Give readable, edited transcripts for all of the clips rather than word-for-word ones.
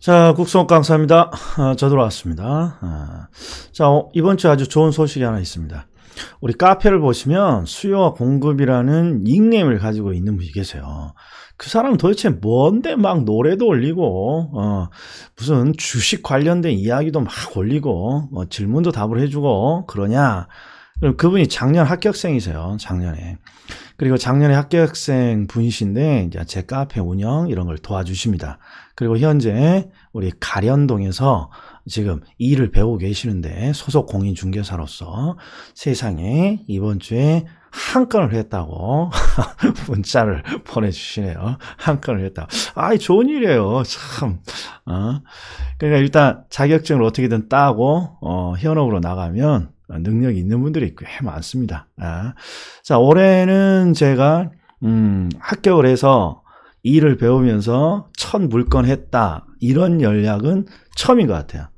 자, 국수옥 강사입니다. 저 돌아왔습니다. 자, 이번 주 아주 좋은 소식이 하나 있습니다. 우리 카페를 보시면 수요와 공급이라는 닉네임을 가지고 있는 분이 계세요. 그 사람은 도대체 뭔데 막 노래도 올리고 무슨 주식 관련된 이야기도 막 올리고 질문도 답을 해주고 그러냐. 그분이 작년 합격생이세요. 작년에. 그리고 작년에 합격생 분이신데 이제 제 카페 운영 이런 걸 도와주십니다. 그리고 현재 우리 가련동에서 지금 일을 배우고 계시는데 소속 공인중개사로서 세상에 이번 주에 한 건을 했다고 문자를 보내주시네요. 한 건을 했다. 아, 좋은 일이에요. 참. 그러니까 일단 자격증을 어떻게든 따고 현업으로 나가면 능력이 있는 분들이 꽤 많습니다. 자, 올해는 제가 합격을 해서 일을 배우면서 첫 물건 했다 이런 연락은 처음인 것 같아요.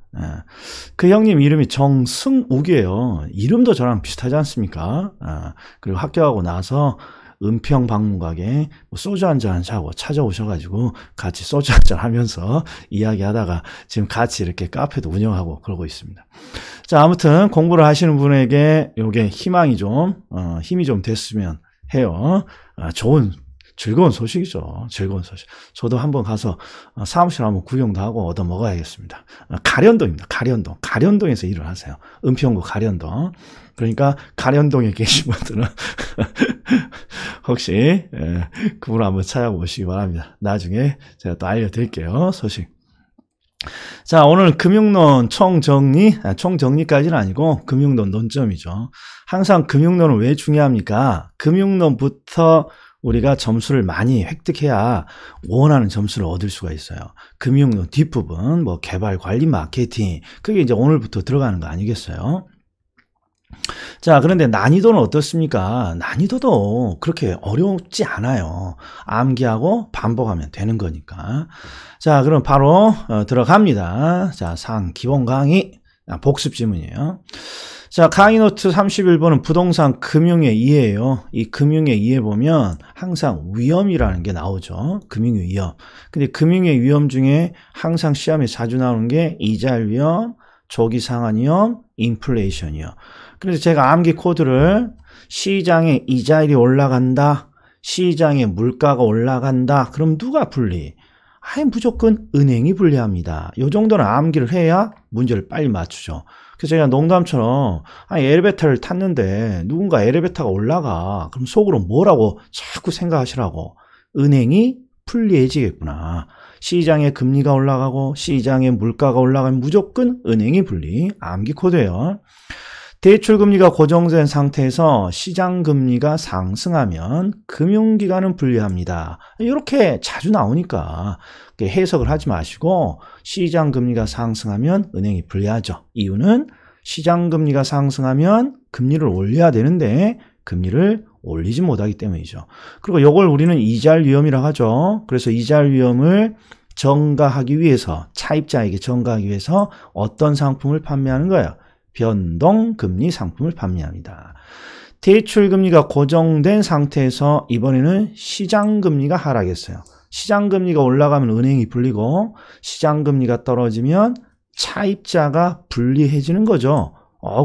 그 형님 이름이 정승욱이에요. 이름도 저랑 비슷하지 않습니까? 그리고 합격하고 나서 은평박물관에 소주 한잔 하고 찾아오셔가지고 같이 소주 한잔 하면서 이야기하다가 지금 같이 이렇게 카페도 운영하고 그러고 있습니다. 자, 아무튼 공부를 하시는 분에게 요게 힘이 좀 됐으면 해요. 즐거운 소식이죠. 즐거운 소식. 저도 한번 가서 사무실 한번 구경도 하고 얻어 먹어야겠습니다. 가련동입니다. 가련동. 가련동에서 일을 하세요. 은평구 가련동. 그러니까 가련동에 계신 분들은 혹시 그분을 한번 찾아보시기 바랍니다. 나중에 제가 또 알려드릴게요. 소식. 자, 오늘 금융론 총정리까지는 아니고 금융론 논점이죠. 항상 금융론은 왜 중요합니까? 금융론부터 우리가 점수를 많이 획득해야 원하는 점수를 얻을 수가 있어요. 금융론 뒷부분, 뭐 개발, 관리, 마케팅, 그게 이제 오늘부터 들어가는 거 아니겠어요? 자, 그런데 난이도는 어떻습니까? 난이도도 그렇게 어렵지 않아요. 암기하고 반복하면 되는 거니까. 자, 그럼 바로 들어갑니다. 자, 기본 강의 복습 지문이에요. 자, 강의 노트 31번은 부동산 금융의 이해예요. 이 금융의 이해 보면 항상 위험이라는 게 나오죠. 금융의 위험. 근데 금융의 위험 중에 항상 시험에 자주 나오는 게 이자율 위험, 조기 상환 위험, 인플레이션이요. 그래서 제가 암기 코드를 시장에 이자율이 올라간다, 시장에 물가가 올라간다, 그럼 누가 불리? 무조건 은행이 불리합니다. 이 정도는 암기를 해야 문제를 빨리 맞추죠. 그래서 제가 농담처럼 엘리베이터를 탔는데 누군가 엘리베이터가 올라가. 그럼 속으로 뭐라고 자꾸 생각하시라고. 은행이 불리해지겠구나. 시장의 금리가 올라가고 시장의 물가가 올라가면 무조건 은행이 불리. 암기 코드예요. 대출금리가 고정된 상태에서 시장금리가 상승하면 금융기관은 불리합니다. 이렇게 자주 나오니까 해석을 하지 마시고 시장금리가 상승하면 은행이 불리하죠. 이유는 시장금리가 상승하면 금리를 올려야 되는데 금리를 올리지 못하기 때문이죠. 그리고 이걸 우리는 이자율 위험이라고 하죠. 그래서 이자율 위험을 전가하기 위해서, 차입자에게 전가하기 위해서 어떤 상품을 판매하는 거예요? 변동금리 상품을 판매합니다. 대출금리가 고정된 상태에서 이번에는 시장금리가 하락했어요. 시장금리가 올라가면 은행이 불리고 시장금리가 떨어지면 차입자가 불리해지는 거죠.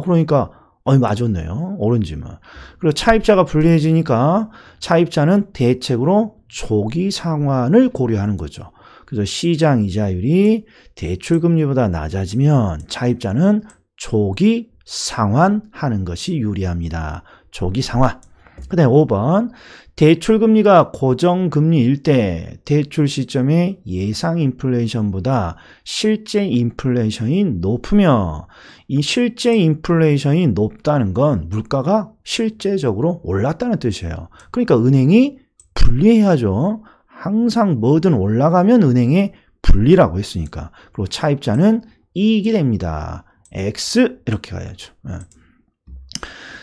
그러니까 맞았네요. 오른지만. 그리고 차입자가 불리해지니까 차입자는 대책으로 조기 상환을 고려하는 거죠. 그래서 시장 이자율이 대출금리보다 낮아지면 차입자는 조기 상환하는 것이 유리합니다. 조기 상환. 그 다음에 5번. 대출금리가 고정금리일 때 대출 시점의 예상 인플레이션보다 실제 인플레이션이 높으며 이 실제 인플레이션이 높다는 건 물가가 실제적으로 올랐다는 뜻이에요. 그러니까 은행이 불리해야죠. 항상 뭐든 올라가면 은행에 불리라고 했으니까. 그리고 차입자는 이익이 됩니다. X 이렇게 가야죠.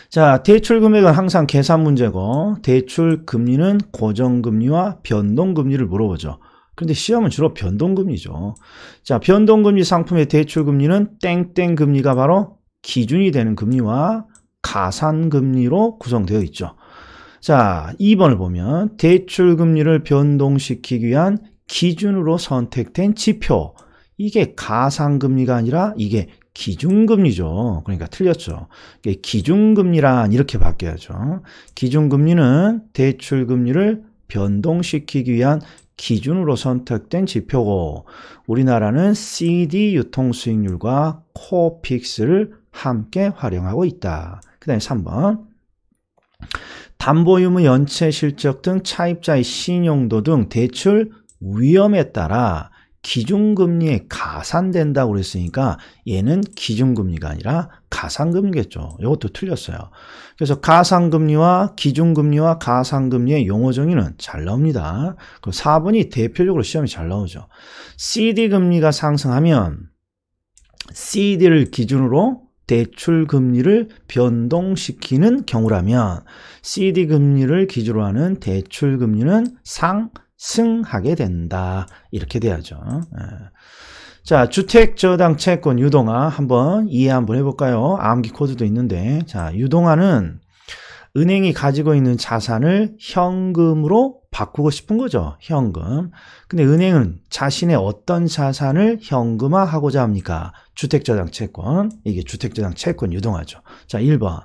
자, 대출 금액은 항상 계산 문제고 대출 금리는 고정금리와 변동금리를 물어보죠. 그런데 시험은 주로 변동금리죠. 자, 변동금리 상품의 대출 금리는 땡땡 금리가 바로 기준이 되는 금리와 가산금리로 구성되어 있죠. 자, 2번을 보면 대출 금리를 변동시키기 위한 기준으로 선택된 지표. 이게 가상금리가 아니라 이게 기준금리죠. 그러니까 틀렸죠. 이게 기준금리란 이렇게 바뀌어야죠. 기준금리는 대출금리를 변동시키기 위한 기준으로 선택된 지표고 우리나라는 CD 유통수익률과 코픽스를 함께 활용하고 있다. 그 다음에 3번 담보유무 연체 실적 등 차입자의 신용도 등 대출 위험에 따라 기준금리에 가산된다고 그랬으니까 얘는 기준금리가 아니라 가상금리겠죠. 이것도 틀렸어요. 그래서 가상금리와 기준금리와 가상금리의 용어 정의는 잘 나옵니다. 그럼 4번이 대표적으로 시험에 잘 나오죠. CD금리가 상승하면 CD를 기준으로 대출금리를 변동시키는 경우라면 CD금리를 기준으로 하는 대출금리는 상승하게 된다. 이렇게 돼야죠. 자, 주택저당 채권 유동화 한번 이해 한번 해볼까요? 암기 코드도 있는데, 자, 유동화는 은행이 가지고 있는 자산을 현금으로 바꾸고 싶은 거죠. 현금. 근데 은행은 자신의 어떤 자산을 현금화하고자 합니까? 주택저당 채권. 이게 주택저당 채권 유동화죠. 자, 1번.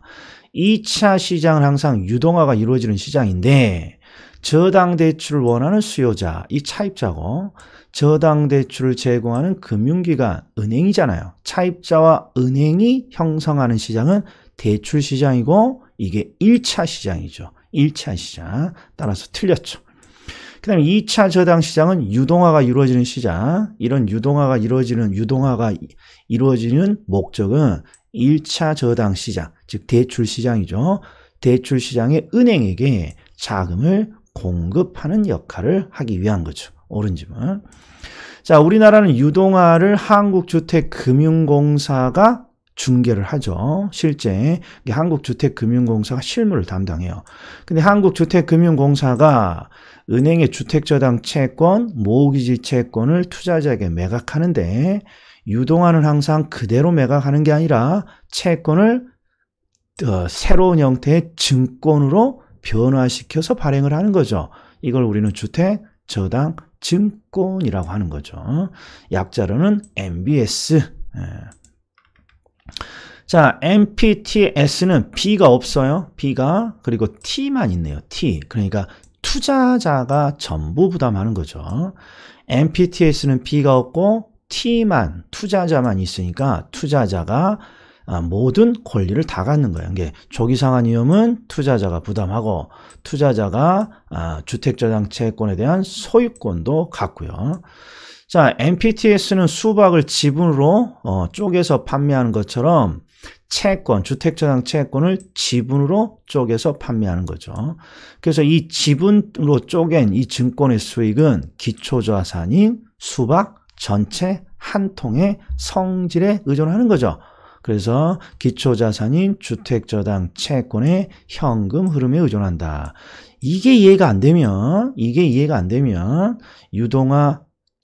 2차 시장은 항상 유동화가 이루어지는 시장인데 저당 대출을 원하는 수요자, 이 차입자고 저당 대출을 제공하는 금융기관, 은행이잖아요. 차입자와 은행이 형성하는 시장은 대출 시장이고 이게 1차 시장이죠. 1차 시장. 따라서 틀렸죠. 그 다음에 2차 저당 시장은 유동화가 이루어지는 시장. 이런 유동화가 이루어지는 목적은 1차 저당 시장, 즉 대출 시장이죠. 대출 시장의 은행에게 자금을 공급하는 역할을 하기 위한 거죠. 옳은 질문. 자, 우리나라는 유동화를 한국주택금융공사가 중개를 하죠. 실제 한국주택금융공사가 실무를 담당해요. 근데 한국주택금융공사가 은행의 주택저당 채권, 모기지 채권을 투자자에게 매각하는데 유동화는 항상 그대로 매각하는 게 아니라 채권을 새로운 형태의 증권으로 변화시켜서 발행을 하는 거죠. 이걸 우리는 주택저당 증권이라고 하는 거죠. 약자로는 MBS. 자, MPTS는 B가 없어요. B가. 그리고 T만 있네요. T. 그러니까 투자자가 전부 부담하는 거죠. MPTS는 B가 없고 T만, 투자자만 있으니까 투자자가 모든 권리를 다 갖는 거예요. 이게 조기상환 위험은 투자자가 부담하고 투자자가 주택저당 채권에 대한 소유권도 갖고요. 자, MPTS는 수박을 지분으로 쪼개서 판매하는 것처럼 채권, 주택저당 채권을 지분으로 쪼개서 판매하는 거죠. 그래서 이 지분으로 쪼갠 이 증권의 수익은 기초자산인 수박 전체 한 통의 성질에 의존하는 거죠. 그래서 기초자산인 주택저당 채권의 현금 흐름에 의존한다. 이게 이해가 안 되면 유동화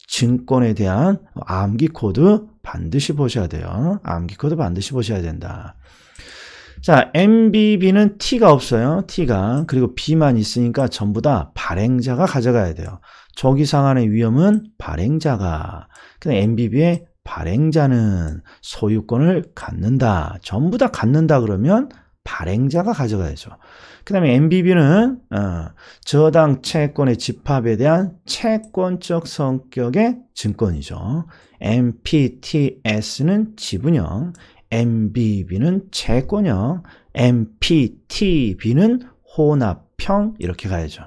증권에 대한 암기 코드 반드시 보셔야 돼요. 암기 코드 반드시 보셔야 된다. 자, MBB는 T가 없어요. T가. 그리고 B만 있으니까 전부 다 발행자가 가져가야 돼요. 조기상환의 위험은 발행자가. 근데 MBB의 발행자는 소유권을 갖는다. 전부 다 갖는다 그러면 발행자가 가져가야죠. 그 다음에 MBB는 저당 채권의 집합에 대한 채권적 성격의 증권이죠. MPTS는 지분형, MBB는 채권형, MPTB는 혼합형 이렇게 가야죠.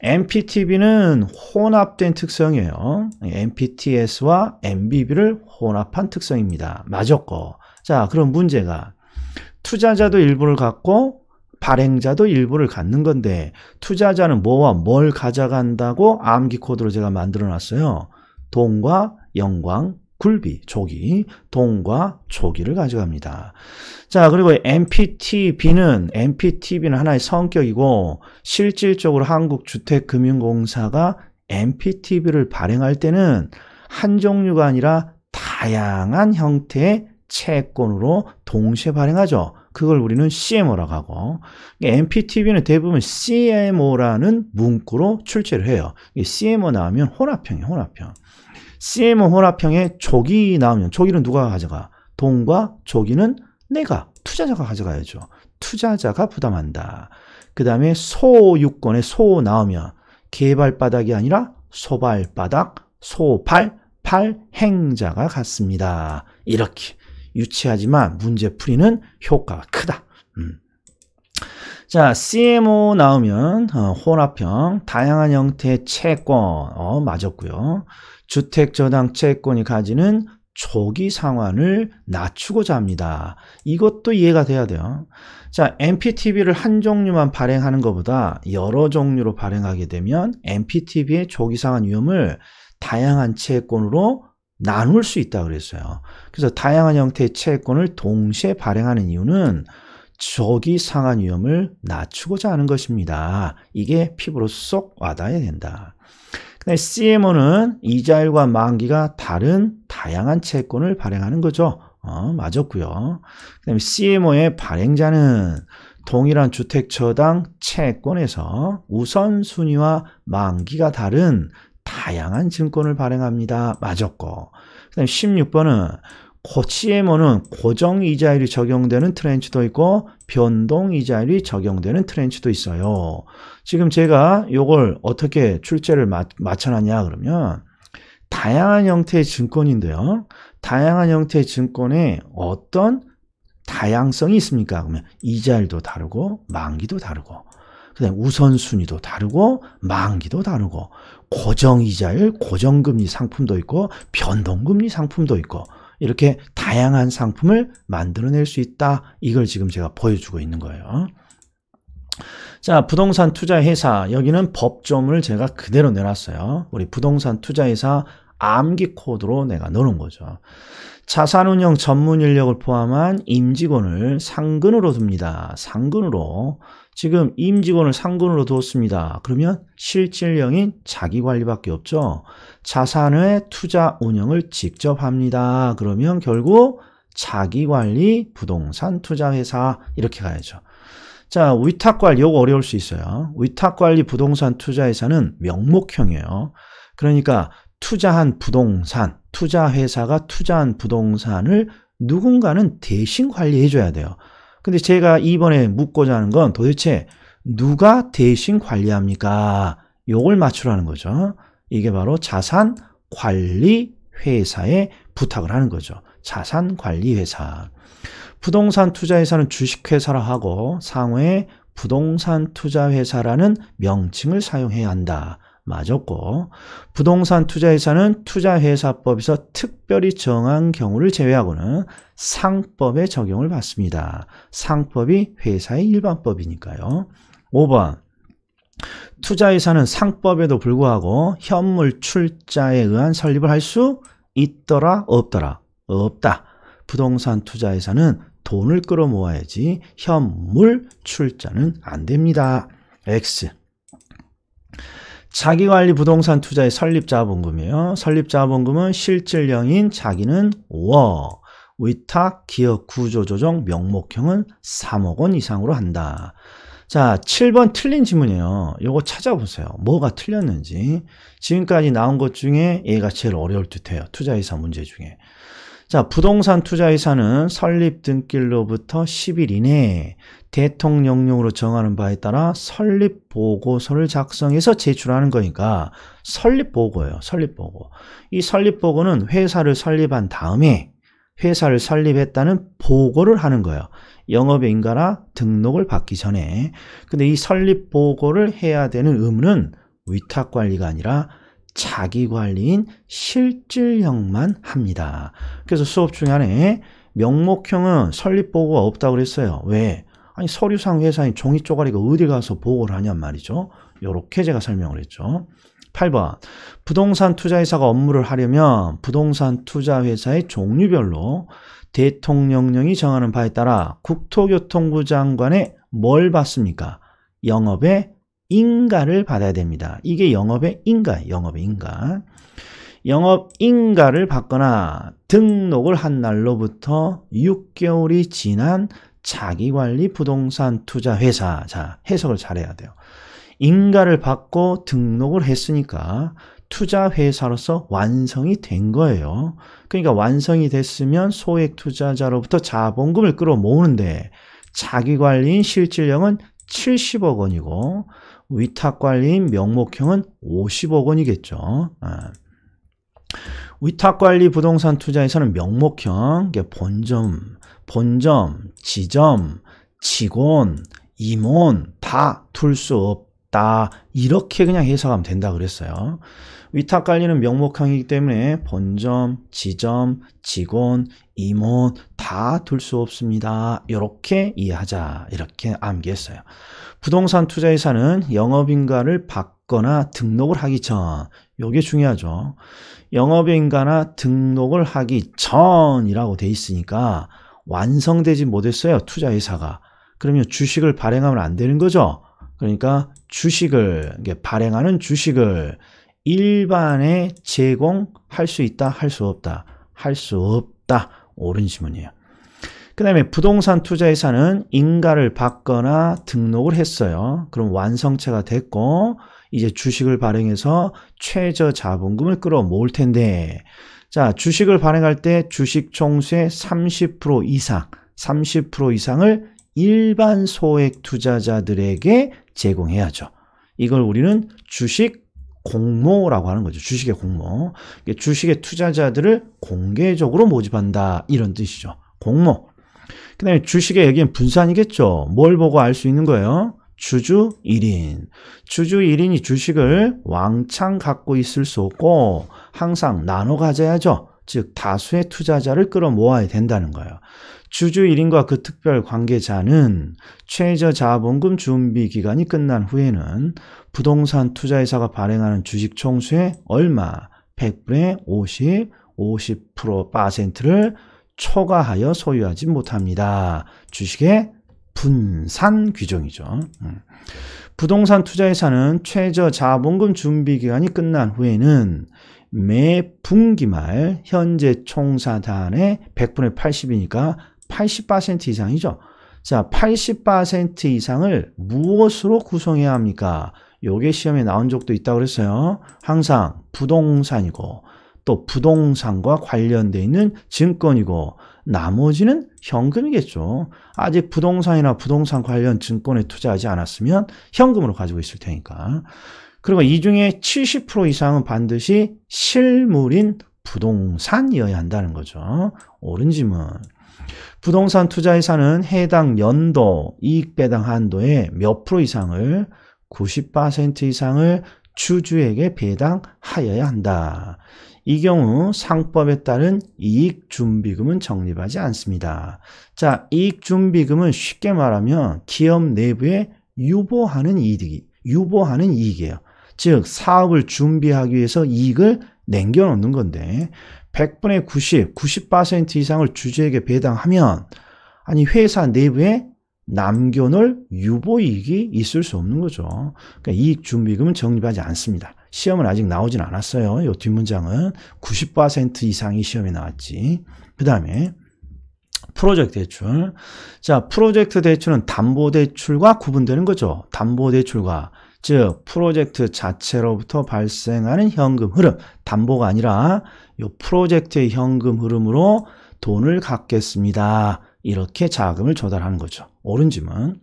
MPTB는 혼합된 특성이에요. MPTS와 MBB를 혼합한 특성입니다. 맞았고. 자, 그럼 문제가 투자자도 일부를 갖고 발행자도 일부를 갖는 건데 투자자는 뭐와 뭘 가져간다고 암기 코드로 제가 만들어 놨어요. 동과 영광, 굴비, 조기, 동과 조기를 가져갑니다. 자, 그리고 MPTB는 하나의 성격이고 실질적으로 한국주택금융공사가 MPTB를 발행할 때는 한 종류가 아니라 다양한 형태의 채권으로 동시에 발행하죠. 그걸 우리는 CMO라고 하고, MPTV는 대부분 CMO라는 문구로 출제를 해요. CMO 나오면 혼합형이에요, 혼합형. CMO 혼합형에 조기 나오면, 조기는 누가 가져가? 동과 조기는 내가, 투자자가 가져가야죠. 투자자가 부담한다. 그 다음에 소유권에 소 나오면 개발바닥이 아니라 소발바닥, 발행자가 같습니다. 이렇게 유치하지만 문제 풀이는 효과가 크다. 자, CMO 나오면 혼합형, 다양한 형태의 채권 맞았고요. 주택저당 채권이 가지는 조기 상환을 낮추고자 합니다. 이것도 이해가 돼야 돼요. 자, MPTV를 한 종류만 발행하는 것보다 여러 종류로 발행하게 되면 MPTV의 조기 상환 위험을 다양한 채권으로 나눌 수 있다고 그랬어요. 그래서 다양한 형태의 채권을 동시에 발행하는 이유는 조기 상환 위험을 낮추고자 하는 것입니다. 이게 피부로 쏙 와닿아야 된다. 근데 CMO는 이자율과 만기가 다른 다양한 채권을 발행하는 거죠. 맞았고요. 그다음에 CMO의 발행자는 동일한 주택저당 채권에서 우선순위와 만기가 다른 다양한 증권을 발행합니다. 맞았고. 그다음에 16번은 CMO는 고정이자율이 적용되는 트렌치도 있고 변동이자율이 적용되는 트렌치도 있어요. 지금 제가 이걸 어떻게 출제를 맞춰놨냐 그러면 다양한 형태의 증권인데요. 다양한 형태의 증권에 어떤 다양성이 있습니까? 그러면 이자율도 다르고 만기도 다르고 그다음에 우선순위도 다르고 만기도 다르고 고정이자율, 고정금리 상품도 있고 변동금리 상품도 있고 이렇게 다양한 상품을 만들어낼 수 있다. 이걸 지금 제가 보여주고 있는 거예요. 자, 부동산 투자회사 여기는 법조문을 제가 그대로 내놨어요. 우리 부동산 투자회사 암기 코드로 내가 넣은 거죠. 자산운용 전문 인력을 포함한 임직원을 상근으로 둡니다. 상근으로. 지금 임직원을 상근으로 두었습니다. 그러면 실질령인 자기관리밖에 없죠. 자산의 투자 운영을 직접 합니다. 그러면 결국 자기관리 부동산 투자회사 이렇게 가야죠. 자, 위탁관리 이거 어려울 수 있어요. 위탁관리 부동산 투자회사는 명목형이에요. 그러니까 투자한 부동산, 투자회사가 투자한 부동산을 누군가는 대신 관리해 줘야 돼요. 근데 제가 이번에 묻고자 하는 건 도대체 누가 대신 관리합니까? 요걸 맞추라는 거죠. 이게 바로 자산관리회사에 부탁을 하는 거죠. 자산관리회사. 부동산 투자회사는 주식회사라 하고 상호에 부동산 투자회사라는 명칭을 사용해야 한다. 맞았고 부동산 투자회사는 투자회사법에서 특별히 정한 경우를 제외하고는 상법에 적용을 받습니다. 상법이 회사의 일반법이니까요. 5번 투자회사는 상법에도 불구하고 현물 출자에 의한 설립을 할 수 있더라 없더라? 없다. 부동산 투자회사는 돈을 끌어모아야지 현물 출자는 안 됩니다. X. 자기관리 부동산 투자의 설립자본금이에요. 설립자본금은 실질령인 자기는 5억, 위탁, 기업 구조조정, 명목형은 3억 원 이상으로 한다. 자, 7번 틀린 지문이에요. 요거 찾아보세요. 뭐가 틀렸는지. 지금까지 나온 것 중에 얘가 제일 어려울 듯해요. 투자회사 문제 중에. 자, 부동산 투자회사는 설립 등기일로부터 10일 이내에 대통령령으로 정하는 바에 따라 설립 보고서를 작성해서 제출하는 거니까 설립 보고예요. 설립 보고. 이 설립 보고는 회사를 설립한 다음에 회사를 설립했다는 보고를 하는 거예요. 영업의 인가나 등록을 받기 전에. 근데 이 설립 보고를 해야 되는 의무는 위탁 관리가 아니라 자기 관리인 실질형만 합니다. 그래서 수업 중간에 명목형은 설립 보고가 없다고 그랬어요. 왜? 아니 서류상 회사인 종이 쪼가리가 어디 가서 보고를 하냔 말이죠. 요렇게 제가 설명을 했죠. 8번 부동산 투자회사가 업무를 하려면 부동산 투자회사의 종류별로 대통령령이 정하는 바에 따라 국토교통부 장관의 뭘 받습니까? 영업의 인가를 받아야 됩니다. 이게 영업의 인가예요. 영업의 인가. 영업 인가를 받거나 등록을 한 날로부터 6개월이 지난 자기관리 부동산 투자 회사. 자, 해석을 잘해야 돼요. 인가를 받고 등록을 했으니까 투자 회사로서 완성이 된 거예요. 그러니까 완성이 됐으면 소액 투자자로부터 자본금을 끌어모으는데 자기관리인 실질령은 70억 원이고 위탁관리인 명목형은 50억 원이겠죠. 위탁관리 부동산 투자에서는 명목형, 본점, 지점, 직원, 임원 다 둘 수 없다. 이렇게 그냥 해석하면 된다 그랬어요. 위탁관리는 명목형이기 때문에 본점, 지점, 직원, 임원 다 둘 수 없습니다. 이렇게 이해하자. 이렇게 암기했어요. 부동산 투자회사는 영업인가를 받거나 등록을 하기 전, 이게 중요하죠. 영업인가나 등록을 하기 전이라고 돼 있으니까 완성되지 못했어요. 투자회사가. 그러면 주식을 발행하면 안 되는 거죠. 그러니까 주식을, 발행하는 주식을 일반에 제공할 수 있다, 할 수 없다? 할 수 없다. 옳은 지문이에요. 그 다음에 부동산 투자회사는 인가를 받거나 등록을 했어요. 그럼 완성체가 됐고 이제 주식을 발행해서 최저 자본금을 끌어모을 텐데, 자, 주식을 발행할 때 주식 총수의 30% 이상, 30% 이상을 일반 소액 투자자들에게 제공해야죠. 이걸 우리는 주식 공모라고 하는 거죠. 주식의 공모. 주식의 투자자들을 공개적으로 모집한다. 이런 뜻이죠. 공모. 그 다음에 주식의 여기는 분산이겠죠. 뭘 보고 알 수 있는 거예요? 주주 1인. 주주 1인이 주식을 왕창 갖고 있을 수 없고 항상 나눠 가져야죠. 즉 다수의 투자자를 끌어모아야 된다는 거예요. 주주 1인과 그 특별 관계자는 최저 자본금 준비 기간이 끝난 후에는 부동산 투자회사가 발행하는 주식 총수의 얼마? 100분의 50%를 초과하여 소유하지 못합니다. 주식의 분산 규정이죠. 부동산 투자회사는 최저 자본금 준비 기간이 끝난 후에는 매 분기 말 현재 총사단의 100분의 80이니까 80% 이상이죠. 자, 80% 이상을 무엇으로 구성해야 합니까? 요게 시험에 나온 적도 있다고 그랬어요. 항상 부동산이고 또 부동산과 관련되어 있는 증권이고 나머지는 현금이겠죠. 아직 부동산이나 부동산 관련 증권에 투자하지 않았으면 현금으로 가지고 있을 테니까. 그리고 이 중에 70% 이상은 반드시 실물인 부동산이어야 한다는 거죠. 옳은 지문. 부동산 투자회사는 해당 연도 이익 배당 한도의 몇 프로 이상을 90% 이상을 주주에게 배당하여야 한다. 이 경우 상법에 따른 이익준비금은 적립하지 않습니다. 자, 이익준비금은 쉽게 말하면 기업 내부에 유보하는 이익이에요. 즉 사업을 준비하기 위해서 이익을 남겨놓는 건데 100분의 90% 이상을 주주에게 배당하면 아니 회사 내부에 남겨놓을 유보이익이 있을 수 없는 거죠. 그러니까 이익준비금은 적립하지 않습니다. 시험은 아직 나오진 않았어요. 이 뒷문장은 90% 이상이 시험에 나왔지. 그 다음에 프로젝트 대출. 자, 프로젝트 대출은 담보대출과 구분되는 거죠. 담보대출과. 즉 프로젝트 자체로부터 발생하는 현금 흐름, 담보가 아니라 이 프로젝트의 현금 흐름으로 돈을 갚겠습니다. 이렇게 자금을 조달하는 거죠. 옳은 지문.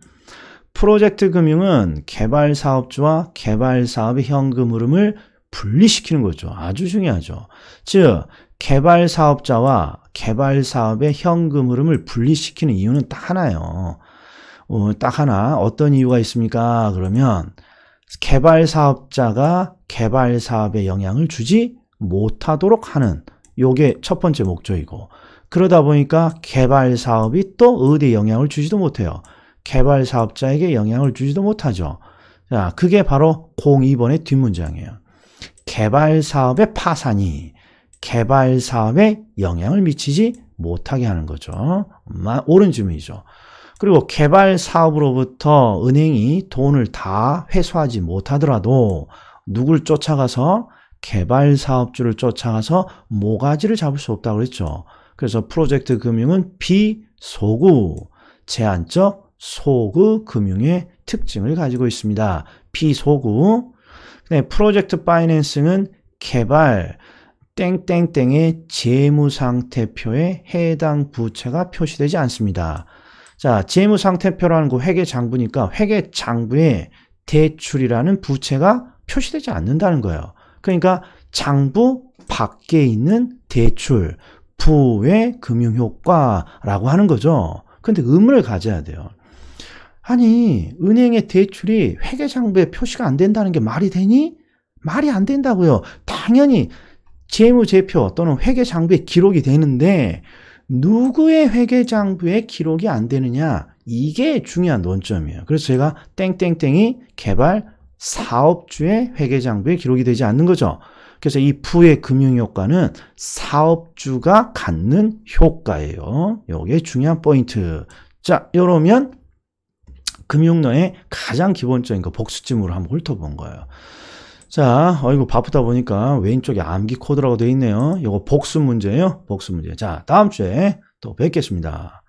프로젝트 금융은 개발사업주와 개발사업의 현금 흐름을 분리시키는 거죠. 아주 중요하죠. 즉 개발사업자와 개발사업의 현금 흐름을 분리시키는 이유는 딱 하나예요. 딱 하나. 어떤 이유가 있습니까? 그러면 개발사업자가 개발사업에 영향을 주지 못하도록 하는, 요게 첫 번째 목적이고, 그러다 보니까 개발사업이 또 어디에 영향을 주지도 못해요. 개발사업자에게 영향을 주지도 못하죠. 자, 그게 바로 02번의 뒷문장이에요. 개발사업의 파산이 개발사업에 영향을 미치지 못하게 하는 거죠. 옳은 질문이죠. 그리고 개발사업으로부터 은행이 돈을 다 회수하지 못하더라도 누굴 쫓아가서 개발사업주를 쫓아가서 모가지를 잡을 수 없다고 그랬죠. 그래서 프로젝트 금융은 비소구, 제한적 소구 금융의 특징을 가지고 있습니다. 비소구. 그다음에 프로젝트 파이낸싱은 개발 땡땡땡의 재무상태표에 해당 부채가 표시되지 않습니다. 자, 재무상태표라는 거 회계장부니까 회계장부에 대출이라는 부채가 표시되지 않는다는 거예요. 그러니까 장부 밖에 있는 대출, 부의 금융효과라고 하는 거죠. 근데 의문을 가져야 돼요. 아니, 은행의 대출이 회계장부에 표시가 안 된다는 게 말이 되니? 말이 안 된다고요. 당연히 재무제표 또는 회계장부에 기록이 되는데 누구의 회계장부에 기록이 안 되느냐? 이게 중요한 논점이에요. 그래서 제가 땡땡땡이 개발 사업주의 회계장부에 기록이 되지 않는 거죠. 그래서 이 부의 금융효과는 사업주가 갖는 효과예요. 이게 중요한 포인트. 자, 이러면 금융론의 가장 기본적인 거 복수찜으로 한번 훑어본 거예요. 자, 이거 바쁘다 보니까 왼쪽에 암기 코드라고 되어 있네요. 이거 복수 문제예요. 복수 문제. 자, 다음 주에 또 뵙겠습니다.